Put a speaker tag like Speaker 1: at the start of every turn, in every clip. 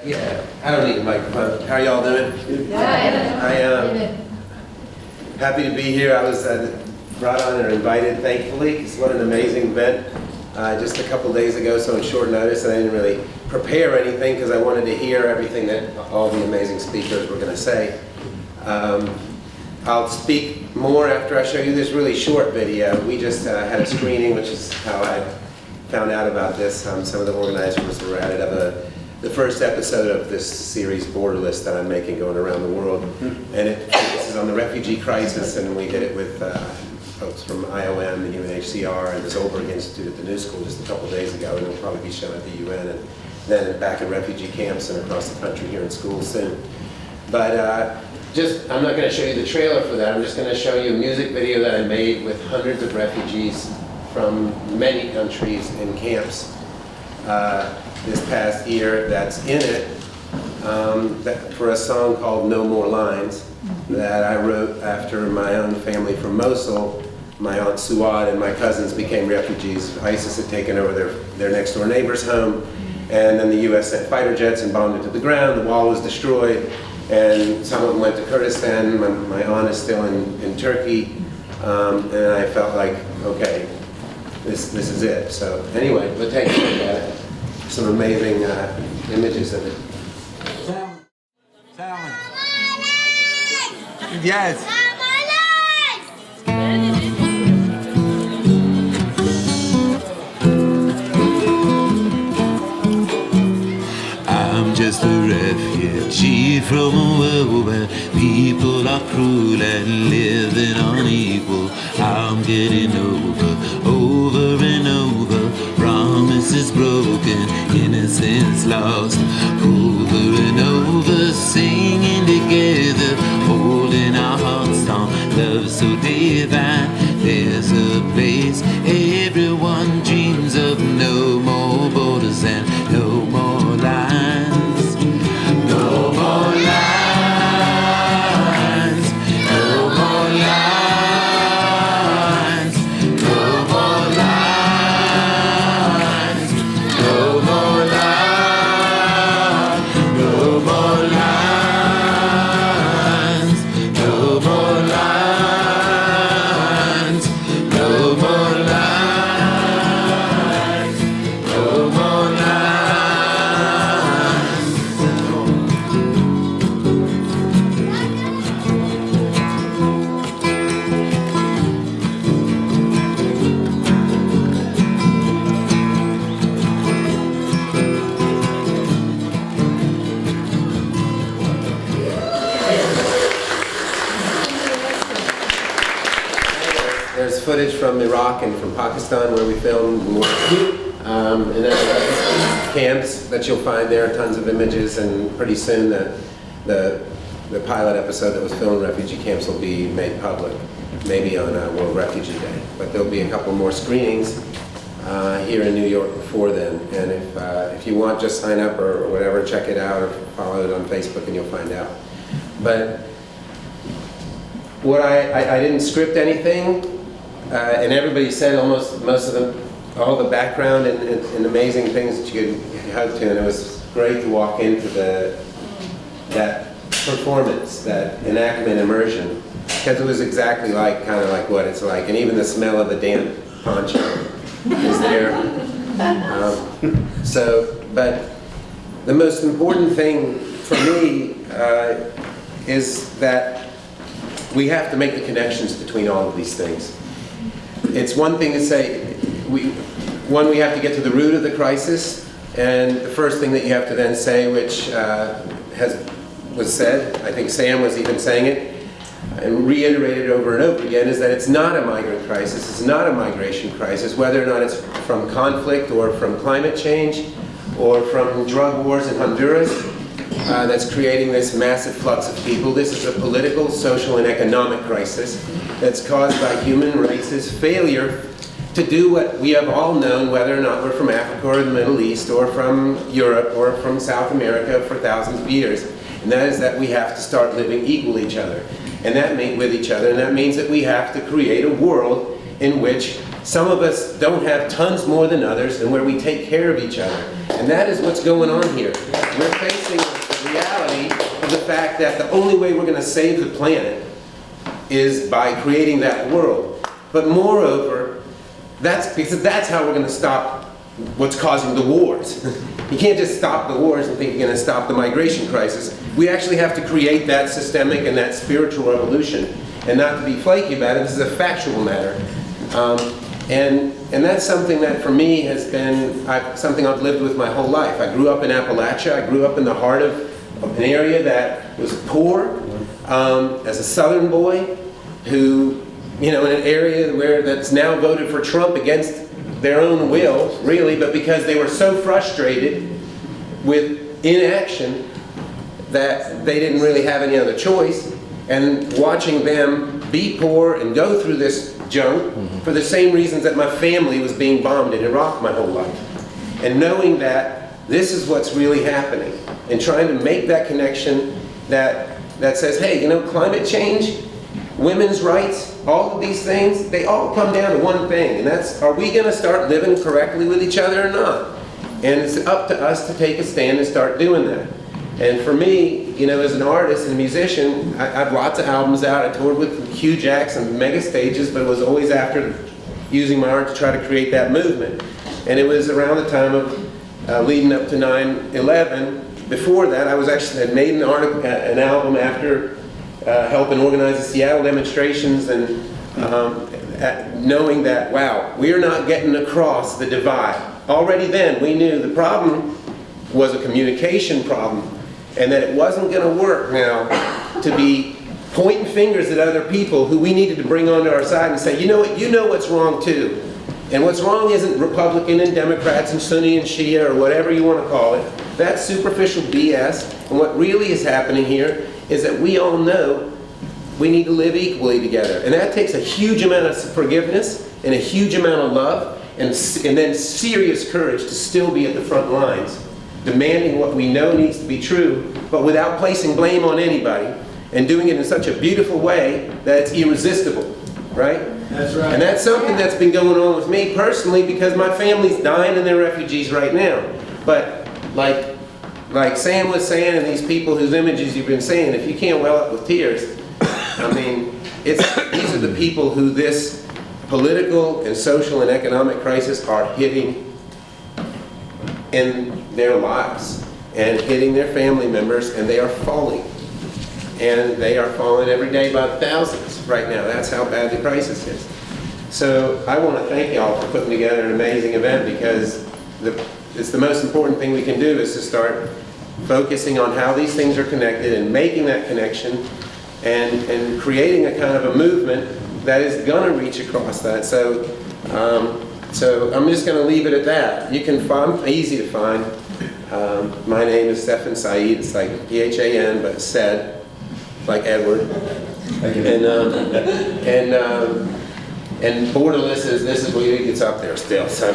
Speaker 1: Yeah, I don't need a microphone. How are y'all doing? I am happy to be here. I was brought on or invited, thankfully, because what an amazing event just a couple days ago, so on short notice, and I didn't really prepare anything because I wanted to hear everything that all the amazing speakers were going to say. I'll speak more after I show you this really short video. We just had a screening, which is how I found out about this. Some of the organizers were at it of the first episode of this series, Borderless, that I'm making going around the world. And it focuses on the refugee crisis, and we did it with folks from IOM, the UNHCR, and the Zollberg Institute at the New School just a couple days ago, and it'll probably be shown at the UN, and then back in refugee camps and across the country here in schools soon. But I'm not going to show you the trailer for that. I'm just going to show you a music video that I made with hundreds of refugees from many countries in camps this past year that's in it for a song called No More Lines that I wrote after my own family from Mosul, my aunt Suad and my cousins became refugees. ISIS had taken over their next door neighbor's home, and then the US sent fighter jets and bombed it to the ground. The wall was destroyed, and some of them went to Kurdistan. My aunt is still in Turkey, and I felt like, okay, this is it. So anyway, but take a look at it. Some amazing images of it.
Speaker 2: Yes. I'm just a refugee from a world where people are cruel and living unequal. I'm getting over and over, promises broken, innocence lost. Over and over, singing together, holding our hearts down, love so divine. There's a place everyone dreams of, no more borders and no more lines. No more lines, no more lines, no more lines, no more lines, no more lines, no more lines, no more lines, no more lines.
Speaker 1: There's footage from Iraq and from Pakistan where we filmed, and then camps that you'll find there, tons of images, and pretty soon the pilot episode that was filmed in refugee camps will be made public, maybe on World Refugee Day. But there'll be a couple more screenings here in New York before then, and if you want, just sign up or whatever, check it out, or follow it on Facebook and you'll find out. But what I didn't script anything, and everybody said all the background and amazing things that you could hug to, and it was great to walk into that performance, that enactment immersion, because it was exactly kind of like what it's like, and even the smell of the damp poncho is there. But the most important thing for me is that we have to make the connections between all of these things. It's one thing to say, we have to get to the root of the crisis, and the first thing that you have to then say, which was said, I think Sam was even saying it, and reiterated over and over again, is that it's not a migrant crisis, it's not a migration crisis, whether or not it's from conflict or from climate change or from drug wars in Honduras. That's creating this massive flux of people. This is a political, social, and economic crisis that's caused by human race's failure to do what we have all known, whether or not we're from Africa or the Middle East or from Europe or from South America for thousands of years. And that is that we have to start living equal with each other. And that means that we have to create a world in which some of us don't have tons more than others and where we take care of each other. And that is what's going on here. We're facing reality of the fact that the only way we're going to save the planet is by creating that world. But moreover, that's how we're going to stop what's causing the wars. You can't just stop the wars and think you're going to stop the migration crisis. We actually have to create that systemic and that spiritual revolution. And not to be flaky about it, this is a factual matter. And that's something that for me has been something I've lived with my whole life. I grew up in Appalachia. I grew up in the heart of an area that was poor, as a Southern boy who, in an area that's now voted for Trump against their own will, really, but because they were so frustrated with inaction that they didn't really have any other choice. And watching them be poor and go through this junk for the same reasons that my family was being bombed in Iraq my whole life. And knowing that this is what's really happening, and trying to make that connection that says, hey, climate change, women's rights, all of these things, they all come down to one thing, and that's, are we going to start living correctly with each other or not? And it's up to us to take a stand and start doing that. And for me, as an artist and musician, I have lots of albums out. I toured with huge acts and mega stages, but it was always after using my art to try to create that movement. And it was around the time of leading up to 9/11. Before that, I had made an album after helping organize the Seattle demonstrations, and knowing that, wow, we are not getting across the divide. Already then, we knew the problem was a communication problem, and that it wasn't going to work now to be pointing fingers at other people who we needed to bring onto our side and say, you know what's wrong too. And what's wrong isn't Republican and Democrats and Sunni and Shia or whatever you want to call it. That's superficial BS. And what really is happening here is that we all know we need to live equally together. And that takes a huge amount of forgiveness and a huge amount of love and then serious courage to still be at the front lines, demanding what we know needs to be true, but without placing blame on anybody, and doing it in such a beautiful way that it's irresistible, right?
Speaker 3: That's right.
Speaker 1: And that's something that's been going on with me personally, because my family's dying and they're refugees right now. But like Sam was saying, and these people whose images you've been saying, if you can't well up with tears, these are the people who this political and social and economic crisis are hitting in their lives and hitting their family members, and they are falling. And they are falling every day by thousands right now. That's how bad the crisis is. So I want to thank y'all for putting together an amazing event, because it's the most important thing we can do is to start focusing on how these things are connected and making that connection and creating a kind of a movement that is going to reach across that. So I'm just going to leave it at that. You can find, easy to find. My name is Stephan Said. It's like P-H-A-N, but Said, like Edward. And borderless this is where it gets up there still. So,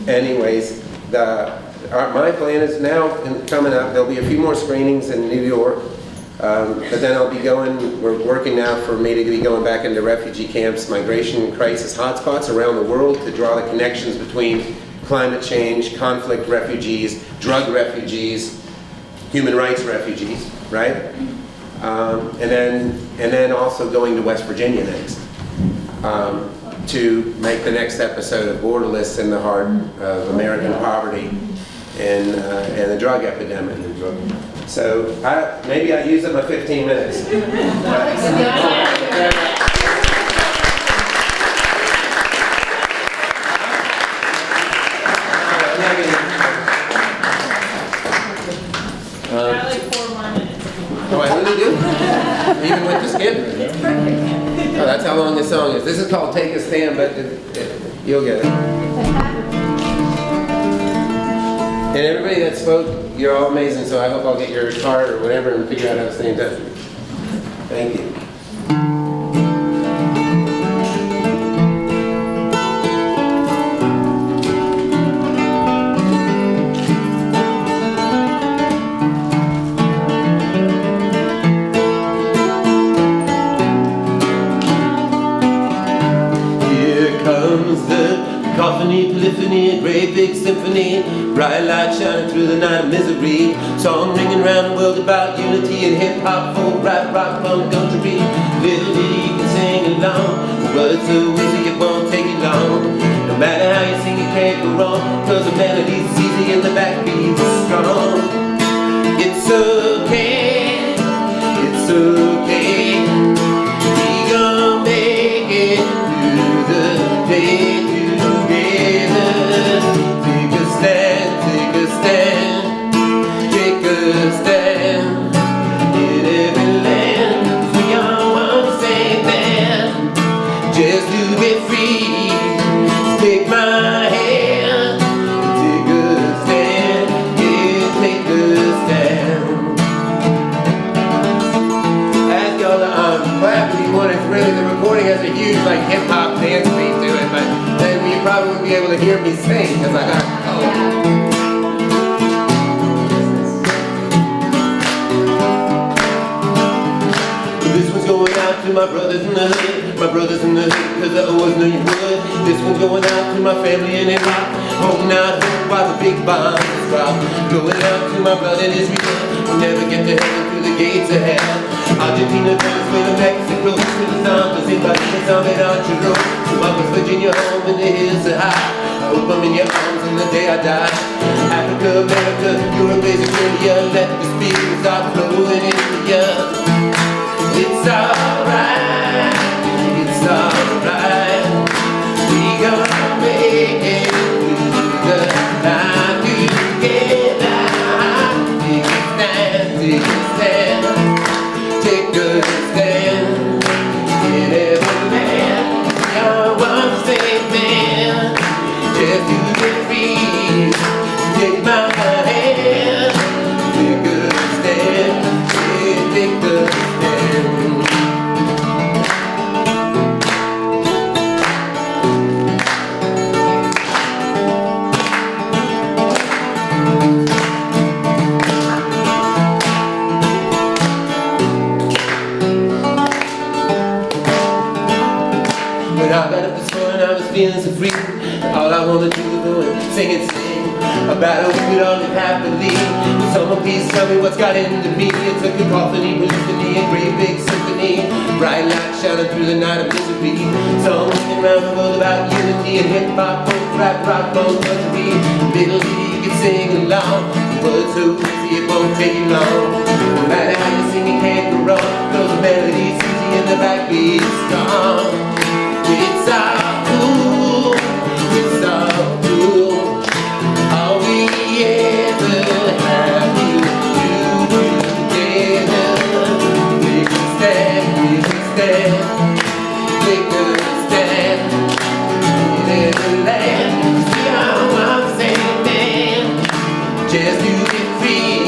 Speaker 1: anyways, my plan is now coming up. There'll be a few more screenings in New York. But then I'll be going, we're working now for me to be going back into refugee camps, migration crisis hotspots around the world to draw the connections between climate change, conflict refugees, drug refugees, human rights refugees, right? And then also going to West Virginia next to make the next episode of Borderless in the heart of American poverty and the drug epidemic. So maybe I used up my 15 minutes.
Speaker 4: Got like 4 more minutes.
Speaker 1: Oh, I really do? Even with the skip?
Speaker 4: It's perfect.
Speaker 1: Oh, that's how long this song is. This is called Take a Stand, but you'll get it. And everybody that spoke, you're all amazing, so I hope I'll get your card or whatever and figure out how to stay in touch. Thank you.
Speaker 2: Here comes the cacophony, polyphony, a great big symphony.
Speaker 1: Bright light shining through the night of misery. Song ringing round the world about unity and hip-hop, folk, rap, rock, punk, country. Little ditty you can sing along. Words so easy it won't take you long. No matter how you sing it can't go wrong, 'cause the melody's easy and the backbeat's strong. It's okay, it's okay. We gon' make it through the day together. Take a stand, take a stand, take a stand. In every land, we are one same man. Just to be free, take my hand. Take a stand, yeah, take a stand. Ask y'all to clap if you want. It's really, the recording has a huge like hip hop dance beat to it, but then you probably wouldn't be able to hear me sing because I got This one's going out to my brothers in the hood, my brothers in the hood, 'cause I always knew you would. This one's going out to my family in Iraq, holding out hope while the big bombs drop. Going out to my brother in Israel, we'll never get to heaven through the gates of hell. Argentina, Venezuela, Mexico, to the Zambas, Zimbabwe, Zambia, Archero. To my West Virginia home in the hills of high. I hope I'm in your arms on the day I die. Africa, America, Europe, Asia, India, let the spirits start flowing into you. It's alright, it's alright. We gonna make it through the night together. Take a stand, take a stand, take a stand. In every man, you're one same man. Just to be free, take my hand. Take a stand, yeah, take a stand. When I got up this morning, I was feeling so free. All I wanna do is go and sing and sing about a we could all live happily. Someone please tell me what's got into me. It's a cacophony, polyphony, a great big symphony. Bright light shining through the night of misery. Songs singing around the world about unity and hip-hop, folk, rap, rock, punk, country. Little ditty you can sing along. Words so easy it won't take you long. No matter how you sing it can't go wrong, 'cause the melody's easy and the backbeat's strong. It's all cool, it's all cool. All we ever have to do together. Take a stand, take a stand, take a stand. In every land, we are one same man. Just to be free.